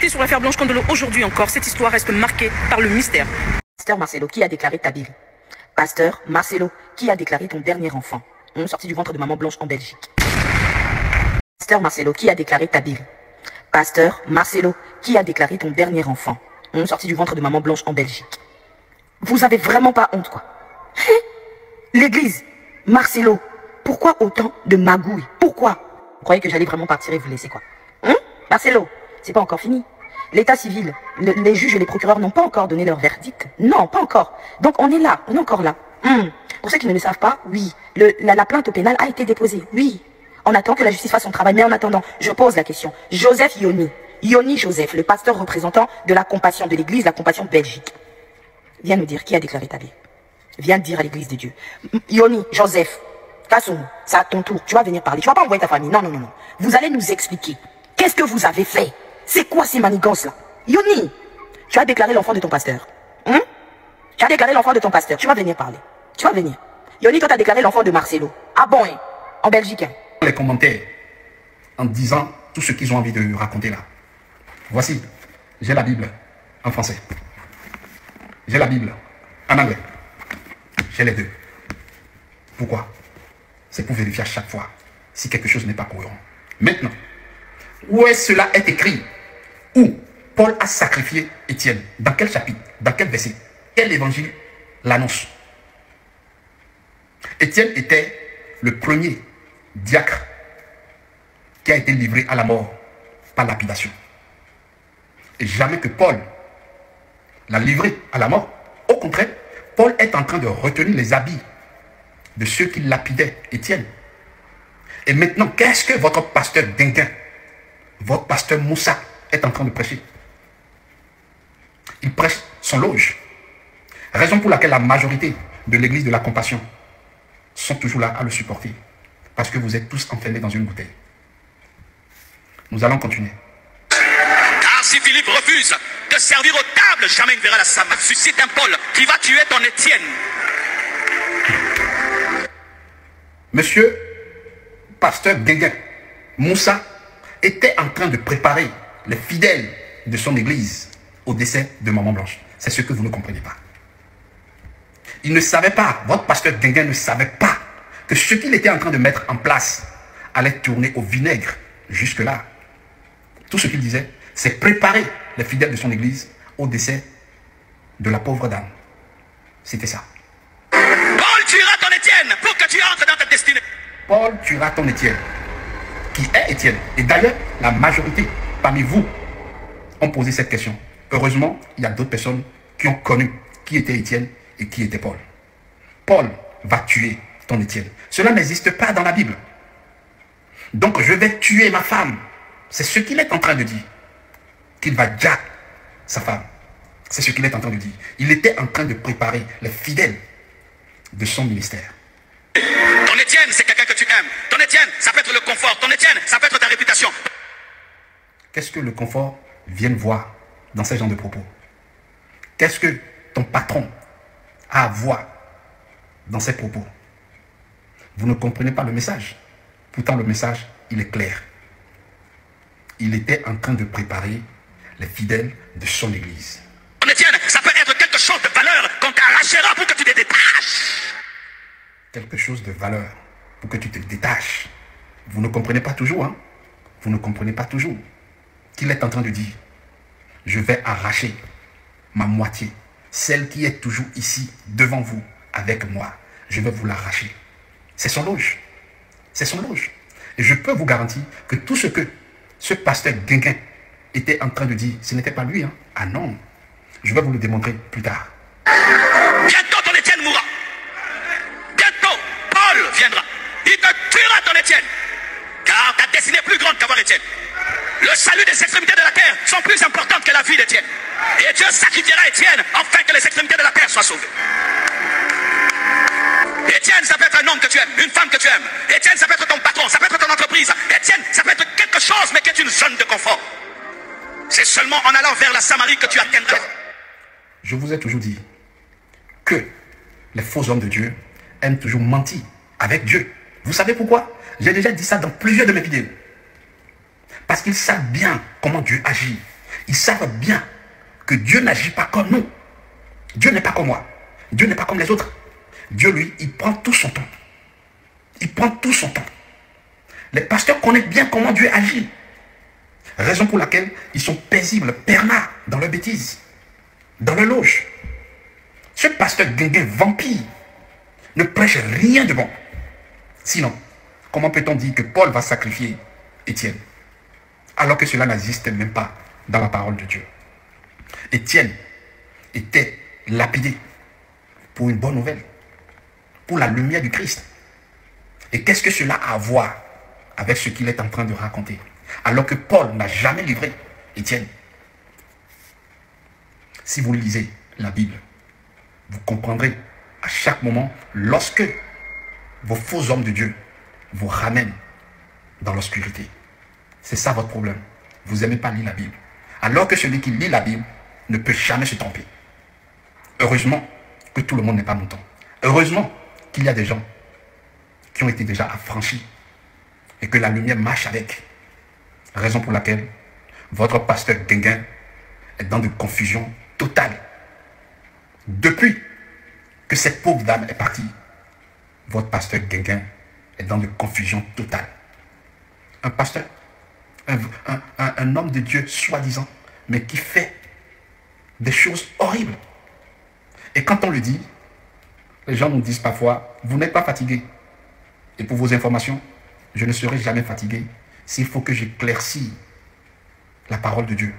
Enquêter sur l'affaire Blanche Condolo aujourd'hui encore, cette histoire reste marquée par le mystère. Pasteur Marcelo, qui a déclaré ta Bible? Pasteur Marcelo, qui a déclaré ton dernier enfant, sorti du ventre de maman Blanche en Belgique? Pasteur Marcelo, qui a déclaré ta Bible? Pasteur Marcelo, qui a déclaré ton dernier enfant, sorti du ventre de maman Blanche en Belgique? Vous avez vraiment pas honte, quoi? L'église, Marcelo, pourquoi autant de magouilles? Pourquoi? Vous croyez que j'allais vraiment partir et vous laisser, quoi? Marcelo, c'est pas encore fini. L'état civil, les juges et les procureurs n'ont pas encore donné leur verdict. Non, pas encore. Donc on est là, on est encore là. Pour ceux qui ne le savent pas, oui, la plainte au pénal a été déposée, oui. On attend que la justice fasse son travail, mais en attendant, je pose la question. Joseph Yoni Joseph, le pasteur représentant de la compassion de l'église, la compassion Belgique. Viens nous dire qui a déclaré ta Bible. Viens dire à l'église de Dieu. Yoni Joseph, Kassoum, c'est à ton tour, tu vas venir parler. Tu vas pas envoyer ta famille, non, non, non, non. Vous allez nous expliquer. Qu'est-ce que vous avez fait? C'est quoi ces manigances-là? Yoni, tu as déclaré l'enfant de ton pasteur. Tu as déclaré l'enfant de ton pasteur. Tu vas venir parler. Tu vas venir. Yoni, toi, tu as déclaré l'enfant de Marcelo. Ah bon, hein? En Belgique. Hein? Les commentaires en disant tout ce qu'ils ont envie de raconter là. Voici, j'ai la Bible en français. J'ai la Bible en anglais. J'ai les deux. Pourquoi? C'est pour vérifier à chaque fois si quelque chose n'est pas cohérent. Maintenant, où est-ce cela est écrit? Où Paul a sacrifié Étienne? Dans quel chapitre? Dans quel verset? Quel évangile l'annonce? Étienne était le premier diacre qui a été livré à la mort par lapidation. Et jamais que Paul l'a livré à la mort. Au contraire, Paul est en train de retenir les habits de ceux qui lapidaient Étienne. Et maintenant, qu'est-ce que votre pasteur Dinguin, votre pasteur Moussa est en train de prêcher? Il prêche son loge. Raison pour laquelle la majorité de l'église de la compassion sont toujours là à le supporter. Parce que vous êtes tous enfermés dans une bouteille. Nous allons continuer. Car si Philippe refuse de servir aux tables, jamais il ne verra la Samarie. Suscite un Paul qui va tuer ton Étienne. Monsieur pasteur Guéguin, Moussa était en train de préparer les fidèles de son église au décès de Maman Blanche. C'est ce que vous ne comprenez pas. Il ne savait pas, votre pasteur Guéguin ne savait pas que ce qu'il était en train de mettre en place allait tourner au vinaigre jusque-là. Tout ce qu'il disait, c'est préparer les fidèles de son église au décès de la pauvre dame. C'était ça. Paul tuera ton Étienne pour que tu entres dans ta destinée. Paul tuera ton Étienne. Qui est Étienne? Et d'ailleurs, la majorité parmi vous ont posé cette question. Heureusement, il y a d'autres personnes qui ont connu qui était Étienne et qui était Paul. Paul va tuer ton Étienne. Cela n'existe pas dans la Bible. Donc je vais tuer ma femme. C'est ce qu'il est en train de dire. Qu'il va jack sa femme. C'est ce qu'il est en train de dire. Il était en train de préparer les fidèles de son ministère. Ton Étienne, c'est quelqu'un que tu aimes. Ton Étienne, ça peut être le confort. Ton Étienne, ça peut être ta réputation. Qu'est-ce que le confort vient voir dans ce genre de propos? Qu'est-ce que ton patron a à voir dans ces propos? Vous ne comprenez pas le message. Pourtant, le message, il est clair. Il était en train de préparer les fidèles de son église. Ton Étienne, ça peut être quelque chose de valeur qu'on t'arrachera pour que tu te détaches. Quelque chose de valeur pour que tu te détaches. Vous ne comprenez pas toujours, hein? Vous ne comprenez pas toujours qu'il est en train de dire, je vais arracher ma moitié, celle qui est toujours ici, devant vous, avec moi. Je vais vous l'arracher. C'est son loge. C'est son loge. Et je peux vous garantir que tout ce que ce pasteur Guinguin était en train de dire, ce n'était pas lui, hein? Ah non. Je vais vous le démontrer plus tard. Bientôt ton Étienne mourra. Bientôt, Paul viendra. Il te tuera ton Étienne. Car ta destinée est plus grande qu'avoir Étienne. Le salut des extrémités de la terre sont plus importantes que la vie d'Étienne. Et Dieu sacrifiera Étienne afin que les extrémités de la terre soient sauvées. Étienne, ça peut être un homme que tu aimes, une femme que tu aimes. Étienne, ça peut être ton patron, ça peut être ton entreprise. Étienne, ça peut être quelque chose, mais qui est une zone de confort. C'est seulement en allant vers la Samarie que tu atteindras. Je vous ai toujours dit que les faux hommes de Dieu aiment toujours mentir avec Dieu. Vous savez pourquoi? J'ai déjà dit ça dans plusieurs de mes vidéos. Parce qu'ils savent bien comment Dieu agit. Ils savent bien que Dieu n'agit pas comme nous. Dieu n'est pas comme moi. Dieu n'est pas comme les autres. Dieu, lui, il prend tout son temps. Il prend tout son temps. Les pasteurs connaissent bien comment Dieu agit. Raison pour laquelle ils sont paisibles, pernards dans leur bêtise, dans leur loge. Ce pasteur guinguin vampire ne prêche rien de bon. Sinon, comment peut-on dire que Paul va sacrifier Étienne, alors que cela n'existe même pas dans la parole de Dieu? Étienne était lapidé pour une bonne nouvelle, pour la lumière du Christ. Et qu'est-ce que cela a à voir avec ce qu'il est en train de raconter? Alors que Paul n'a jamais livré Étienne. Si vous lisez la Bible, vous comprendrez à chaque moment, lorsque vos faux hommes de Dieu vous ramènent dans l'obscurité. C'est ça votre problème. Vous n'aimez pas lire la Bible. Alors que celui qui lit la Bible ne peut jamais se tromper. Heureusement que tout le monde n'est pas mouton. Heureusement qu'il y a des gens qui ont été déjà affranchis et que la lumière marche avec. Raison pour laquelle votre pasteur Guinguin est dans de confusion totale. Depuis que cette pauvre dame est partie, votre pasteur Guinguin est dans de confusion totale. Un pasteur, un homme de Dieu soi-disant, mais qui fait des choses horribles. Et quand on le dit, les gens nous disent parfois, vous n'êtes pas fatigué. Et pour vos informations, je ne serai jamais fatigué s'il faut que j'éclaircisse la parole de Dieu.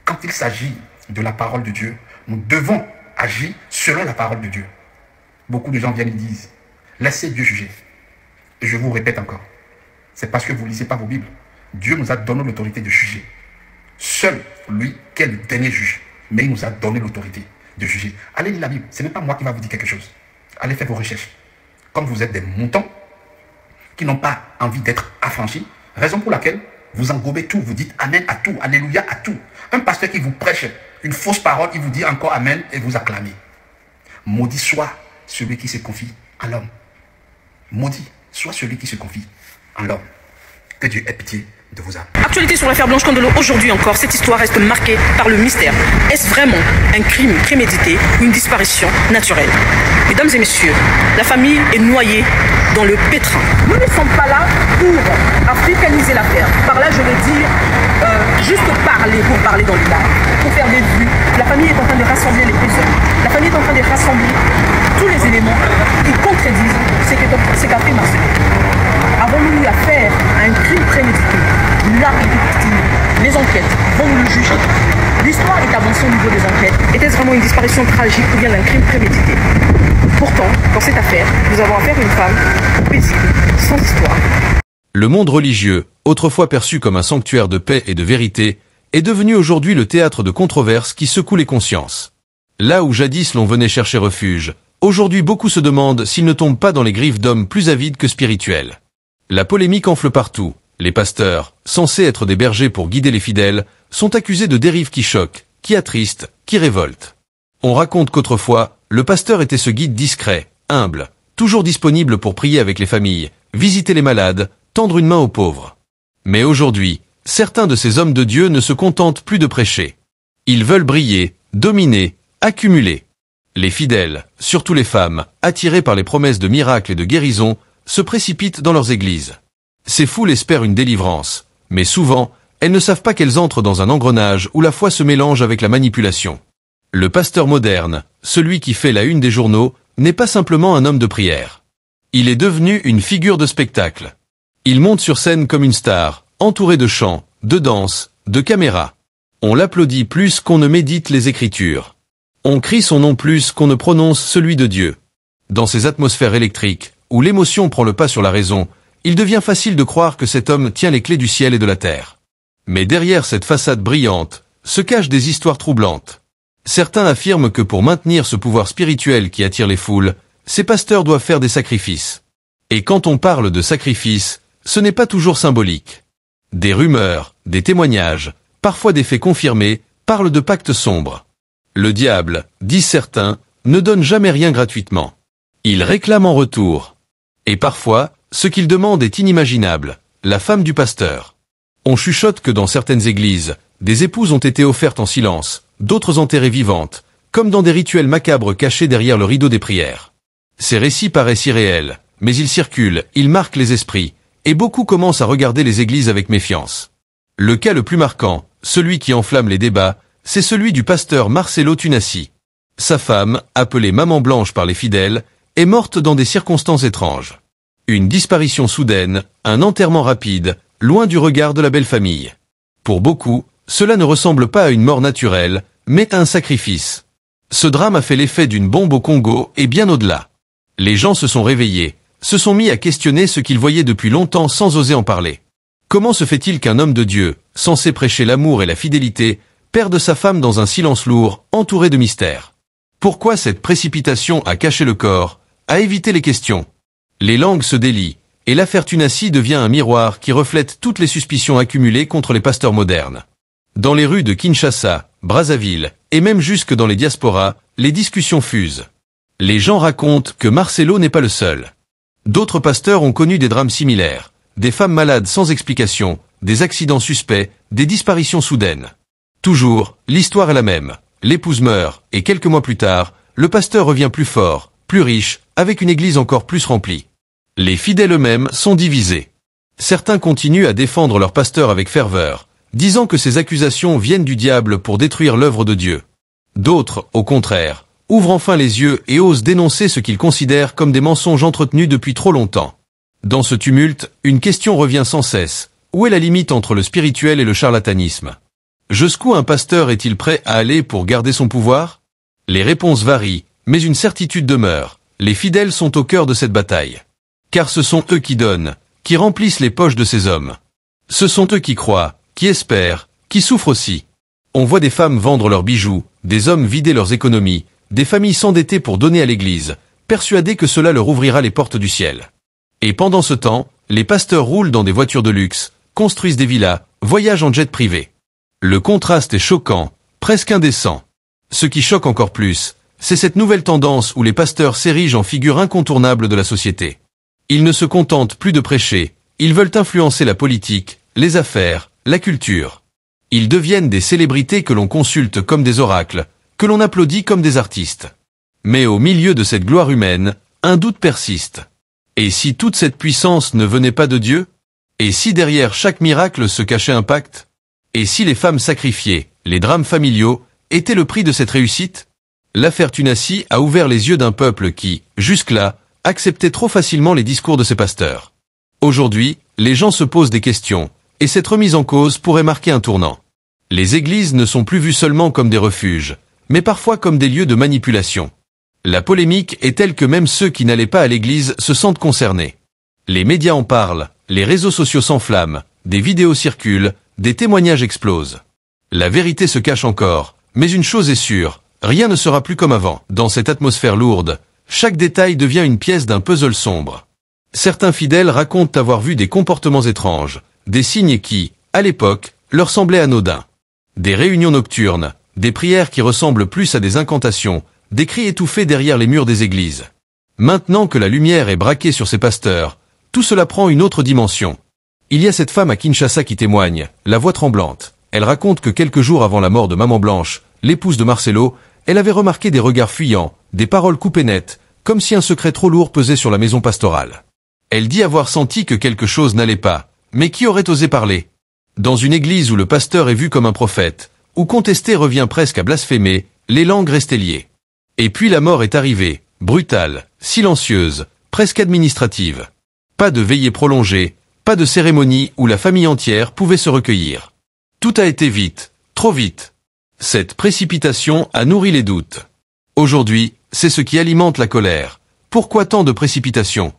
Quand il s'agit de la parole de Dieu, nous devons agir selon la parole de Dieu. Beaucoup de gens viennent et disent, laissez Dieu juger. Et je vous répète encore, c'est parce que vous ne lisez pas vos Bibles. Dieu nous a donné l'autorité de juger. Seul lui qui est le dernier juge. Mais il nous a donné l'autorité de juger. Allez lire la Bible. Ce n'est pas moi qui va vous dire quelque chose. Allez faire vos recherches. Comme vous êtes des moutons qui n'ont pas envie d'être affranchis, raison pour laquelle vous engobez tout. Vous dites Amen à tout, Alléluia à tout. Un pasteur qui vous prêche une fausse parole, il vous dit encore Amen et vous acclamez. Maudit soit celui qui se confie en l'homme. Maudit soit celui qui se confie en l'homme. Que Dieu ait pitié de vos âmes. Actualité sur l'affaire Blanche Condelo. Aujourd'hui encore, cette histoire reste marquée par le mystère. Est-ce vraiment un crime prémédité ou une disparition naturelle? Mesdames et messieurs, la famille est noyée dans le pétrin. Nous ne sommes pas là pour africaniser l'affaire. Par là, je veux dire juste parler pour parler dans le tas, pour faire des vues. La famille est en train de rassembler les prisonniers. La famille est en train de rassembler tous les éléments qui contredisent ce qu'a fait Marcelo. Avons-nous eu affaire à un crime prémédité? Là, les enquêtes vont nous le juger. L'histoire est avancée au niveau des enquêtes. Était-ce vraiment une disparition tragique ou bien un crime prémédité? Pourtant, dans cette affaire, nous avons affaire à une femme paisible, sans histoire. Le monde religieux, autrefois perçu comme un sanctuaire de paix et de vérité, est devenu aujourd'hui le théâtre de controverses qui secouent les consciences. Là où jadis l'on venait chercher refuge, aujourd'hui beaucoup se demandent s'ils ne tombent pas dans les griffes d'hommes plus avides que spirituels. La polémique enfle partout. Les pasteurs, censés être des bergers pour guider les fidèles, sont accusés de dérives qui choquent, qui attristent, qui révoltent. On raconte qu'autrefois, le pasteur était ce guide discret, humble, toujours disponible pour prier avec les familles, visiter les malades, tendre une main aux pauvres. Mais aujourd'hui, certains de ces hommes de Dieu ne se contentent plus de prêcher. Ils veulent briller, dominer, accumuler. Les fidèles, surtout les femmes, attirés par les promesses de miracles et de guérison, se précipitent dans leurs églises. Ces foules espèrent une délivrance, mais souvent, elles ne savent pas qu'elles entrent dans un engrenage où la foi se mélange avec la manipulation. Le pasteur moderne, celui qui fait la une des journaux, n'est pas simplement un homme de prière. Il est devenu une figure de spectacle. Il monte sur scène comme une star, entouré de chants, de danses, de caméras. On l'applaudit plus qu'on ne médite les Écritures. On crie son nom plus qu'on ne prononce celui de Dieu. Dans ces atmosphères électriques, où l'émotion prend le pas sur la raison, il devient facile de croire que cet homme tient les clés du ciel et de la terre. Mais derrière cette façade brillante, se cachent des histoires troublantes. Certains affirment que pour maintenir ce pouvoir spirituel qui attire les foules, ces pasteurs doivent faire des sacrifices. Et quand on parle de sacrifices, ce n'est pas toujours symbolique. Des rumeurs, des témoignages, parfois des faits confirmés, parlent de pactes sombres. Le diable, disent certains, ne donne jamais rien gratuitement. Il réclame en retour. Et parfois, ce qu'il demande est inimaginable, la femme du pasteur. On chuchote que dans certaines églises, Des épouses ont été offertes en silence, d'autres enterrées vivantes, comme dans des rituels macabres cachés derrière le rideau des prières. Ces récits paraissent irréels, mais ils circulent, ils marquent les esprits, et beaucoup commencent à regarder les églises avec méfiance. Le cas le plus marquant, celui qui enflamme les débats, c'est celui du pasteur Marcelo Tunasi. Sa femme, appelée Maman Blanche par les fidèles, est morte dans des circonstances étranges. Une disparition soudaine, un enterrement rapide, loin du regard de la belle famille. Pour beaucoup, cela ne ressemble pas à une mort naturelle, mais à un sacrifice. Ce drame a fait l'effet d'une bombe au Congo et bien au-delà. Les gens se sont réveillés, se sont mis à questionner ce qu'ils voyaient depuis longtemps sans oser en parler. Comment se fait-il qu'un homme de Dieu, censé prêcher l'amour et la fidélité, perde sa femme dans un silence lourd, entouré de mystères? Pourquoi cette précipitation à cacher le corps, à éviter les questions? Les langues se délient, et l'affaire Tunasi devient un miroir qui reflète toutes les suspicions accumulées contre les pasteurs modernes. Dans les rues de Kinshasa, Brazzaville, et même jusque dans les diasporas, les discussions fusent. Les gens racontent que Marcelo n'est pas le seul. D'autres pasteurs ont connu des drames similaires, des femmes malades sans explication, des accidents suspects, des disparitions soudaines. Toujours, l'histoire est la même. L'épouse meurt, et quelques mois plus tard, le pasteur revient plus fort, plus riche, avec une église encore plus remplie. Les fidèles eux-mêmes sont divisés. Certains continuent à défendre leur pasteur avec ferveur, disant que ces accusations viennent du diable pour détruire l'œuvre de Dieu. D'autres, au contraire, ouvrent enfin les yeux et osent dénoncer ce qu'ils considèrent comme des mensonges entretenus depuis trop longtemps. Dans ce tumulte, une question revient sans cesse. Où est la limite entre le spirituel et le charlatanisme? Jusqu'où un pasteur est-il prêt à aller pour garder son pouvoir? Les réponses varient, mais une certitude demeure. Les fidèles sont au cœur de cette bataille. Car ce sont eux qui donnent, qui remplissent les poches de ces hommes. Ce sont eux qui croient, qui espèrent, qui souffrent aussi. On voit des femmes vendre leurs bijoux, des hommes vider leurs économies, des familles s'endetter pour donner à l'Église, persuadés que cela leur ouvrira les portes du ciel. Et pendant ce temps, les pasteurs roulent dans des voitures de luxe, construisent des villas, voyagent en jet privé. Le contraste est choquant, presque indécent. Ce qui choque encore plus, c'est cette nouvelle tendance où les pasteurs s'érigent en figure incontournable de la société. Ils ne se contentent plus de prêcher, ils veulent influencer la politique, les affaires, la culture. Ils deviennent des célébrités que l'on consulte comme des oracles, que l'on applaudit comme des artistes. Mais au milieu de cette gloire humaine, un doute persiste. Et si toute cette puissance ne venait pas de Dieu? Et si derrière chaque miracle se cachait un pacte? Et si les femmes sacrifiées, les drames familiaux, étaient le prix de cette réussite? L'affaire Tunasi a ouvert les yeux d'un peuple qui, jusque-là, acceptait trop facilement les discours de ses pasteurs. Aujourd'hui, les gens se posent des questions, et cette remise en cause pourrait marquer un tournant. Les églises ne sont plus vues seulement comme des refuges, mais parfois comme des lieux de manipulation. La polémique est telle que même ceux qui n'allaient pas à l'église se sentent concernés. Les médias en parlent, les réseaux sociaux s'enflamment, des vidéos circulent, des témoignages explosent. La vérité se cache encore, mais une chose est sûre, rien ne sera plus comme avant. Dans cette atmosphère lourde, chaque détail devient une pièce d'un puzzle sombre. Certains fidèles racontent avoir vu des comportements étranges, des signes qui, à l'époque, leur semblaient anodins. Des réunions nocturnes, des prières qui ressemblent plus à des incantations, des cris étouffés derrière les murs des églises. Maintenant que la lumière est braquée sur ces pasteurs, tout cela prend une autre dimension. Il y a cette femme à Kinshasa qui témoigne, la voix tremblante. Elle raconte que quelques jours avant la mort de Maman Blanche, l'épouse de Marcelo, elle avait remarqué des regards fuyants, des paroles coupées nettes, comme si un secret trop lourd pesait sur la maison pastorale. Elle dit avoir senti que quelque chose n'allait pas, mais qui aurait osé parler? Dans une église où le pasteur est vu comme un prophète, où contester revient presque à blasphémer, les langues restaient liées. Et puis la mort est arrivée, brutale, silencieuse, presque administrative. Pas de veillée prolongée, pas de cérémonie où la famille entière pouvait se recueillir. Tout a été vite, trop vite. Cette précipitation a nourri les doutes. Aujourd'hui, c'est ce qui alimente la colère. Pourquoi tant de précipitation?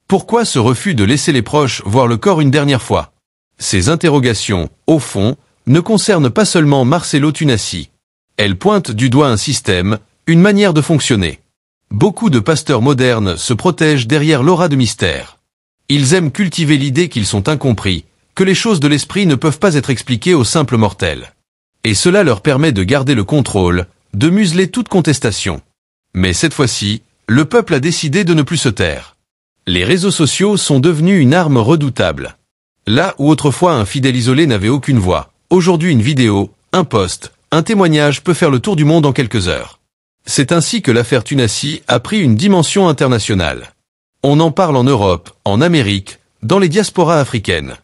Pourquoi ce refus de laisser les proches voir le corps une dernière fois? Ces interrogations, au fond, ne concernent pas seulement Marcelo Tunasi. Elles pointent du doigt un système, une manière de fonctionner. Beaucoup de pasteurs modernes se protègent derrière l'aura de mystère. Ils aiment cultiver l'idée qu'ils sont incompris, que les choses de l'esprit ne peuvent pas être expliquées aux simples mortels. Et cela leur permet de garder le contrôle, de museler toute contestation. Mais cette fois-ci, le peuple a décidé de ne plus se taire. Les réseaux sociaux sont devenus une arme redoutable. Là où autrefois un fidèle isolé n'avait aucune voix, Aujourd'hui une vidéo, un post, un témoignage peut faire le tour du monde en quelques heures. C'est ainsi que l'affaire Tunassi a pris une dimension internationale. On en parle en Europe, en Amérique, dans les diasporas africaines.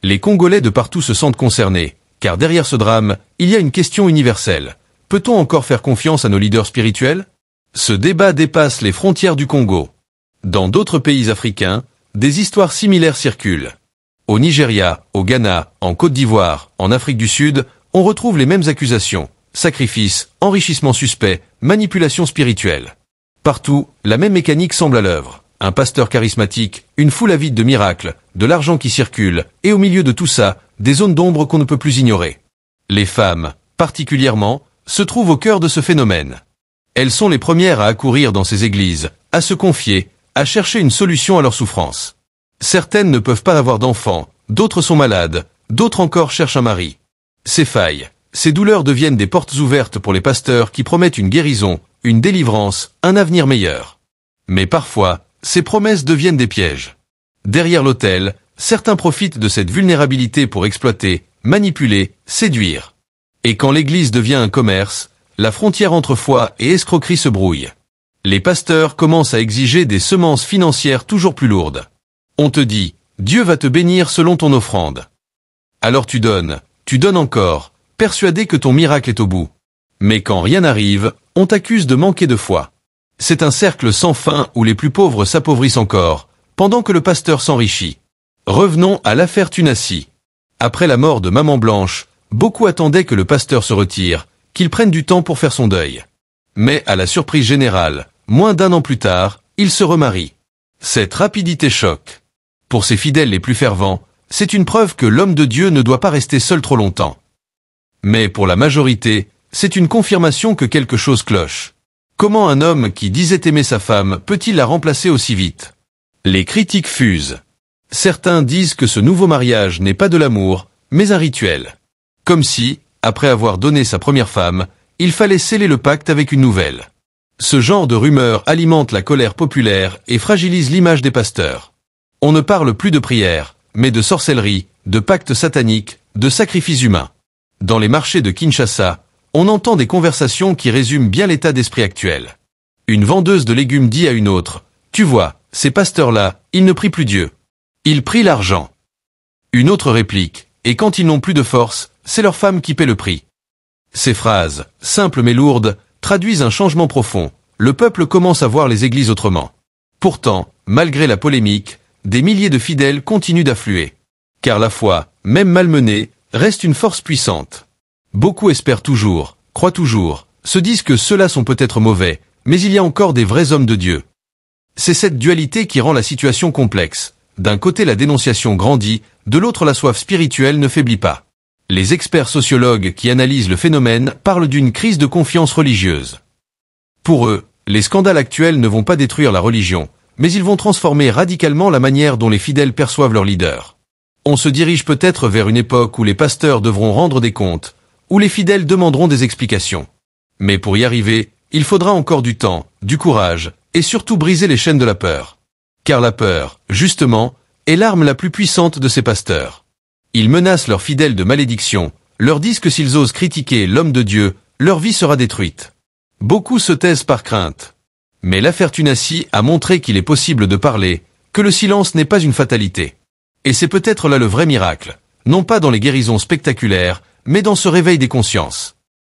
Les Congolais de partout se sentent concernés, car derrière ce drame, il y a une question universelle. Peut-on encore faire confiance à nos leaders spirituels? Ce débat dépasse les frontières du Congo. Dans d'autres pays africains, des histoires similaires circulent. Au Nigeria, au Ghana, en Côte d'Ivoire, en Afrique du Sud, on retrouve les mêmes accusations. Sacrifice, enrichissement suspect, manipulation spirituelle. Partout, la même mécanique semble à l'œuvre. Un pasteur charismatique, une foule avide de miracles, de l'argent qui circule, et au milieu de tout ça, des zones d'ombre qu'on ne peut plus ignorer. Les femmes, particulièrement, se trouvent au cœur de ce phénomène. Elles sont les premières à accourir dans ces églises, à se confier, à chercher une solution à leurs souffrances. Certaines ne peuvent pas avoir d'enfants, d'autres sont malades, d'autres encore cherchent un mari. Ces failles, ces douleurs deviennent des portes ouvertes pour les pasteurs qui promettent une guérison, une délivrance, un avenir meilleur. Mais parfois, ces promesses deviennent des pièges. Derrière l'autel, certains profitent de cette vulnérabilité pour exploiter, manipuler, séduire. Et quand l'Église devient un commerce, la frontière entre foi et escroquerie se brouille. Les pasteurs commencent à exiger des semences financières toujours plus lourdes. On te dit, Dieu va te bénir selon ton offrande. Alors tu donnes encore, persuadé que ton miracle est au bout. Mais quand rien n'arrive, on t'accuse de manquer de foi. C'est un cercle sans fin où les plus pauvres s'appauvrissent encore, pendant que le pasteur s'enrichit. Revenons à l'affaire Tunassi. Après la mort de Maman Blanche, beaucoup attendaient que le pasteur se retire, qu'il prenne du temps pour faire son deuil. Mais à la surprise générale, moins d'un an plus tard, il se remarie. Cette rapidité choque. Pour ses fidèles les plus fervents, c'est une preuve que l'homme de Dieu ne doit pas rester seul trop longtemps. Mais pour la majorité, c'est une confirmation que quelque chose cloche. Comment un homme qui disait aimer sa femme peut-il la remplacer aussi vite? Les critiques fusent. Certains disent que ce nouveau mariage n'est pas de l'amour, mais un rituel. Comme si, après avoir donné sa première femme, il fallait sceller le pacte avec une nouvelle. Ce genre de rumeurs alimente la colère populaire et fragilise l'image des pasteurs. On ne parle plus de prière, mais de sorcellerie, de pactes sataniques, de sacrifices humains. Dans les marchés de Kinshasa, on entend des conversations qui résument bien l'état d'esprit actuel. Une vendeuse de légumes dit à une autre, « Tu vois, ces pasteurs-là, ils ne prient plus Dieu. Ils prient l'argent. » Une autre réplique, « Et quand ils n'ont plus de force, c'est leur femme qui paie le prix. » Ces phrases, simples mais lourdes, traduisent un changement profond. Le peuple commence à voir les églises autrement. Pourtant, malgré la polémique, des milliers de fidèles continuent d'affluer. Car la foi, même malmenée, reste une force puissante. Beaucoup espèrent toujours, croient toujours, se disent que ceux-là sont peut-être mauvais, mais il y a encore des vrais hommes de Dieu. C'est cette dualité qui rend la situation complexe. D'un côté la dénonciation grandit, de l'autre la soif spirituelle ne faiblit pas. Les experts sociologues qui analysent le phénomène parlent d'une crise de confiance religieuse. Pour eux, les scandales actuels ne vont pas détruire la religion, mais ils vont transformer radicalement la manière dont les fidèles perçoivent leur leader. On se dirige peut-être vers une époque où les pasteurs devront rendre des comptes, où les fidèles demanderont des explications. Mais pour y arriver, il faudra encore du temps, du courage, et surtout briser les chaînes de la peur. Car la peur, justement, est l'arme la plus puissante de ces pasteurs. Ils menacent leurs fidèles de malédiction, leur disent que s'ils osent critiquer l'homme de Dieu, leur vie sera détruite. Beaucoup se taisent par crainte. Mais l'affaire Tunassi a montré qu'il est possible de parler, que le silence n'est pas une fatalité. Et c'est peut-être là le vrai miracle, non pas dans les guérisons spectaculaires, mais dans ce réveil des consciences.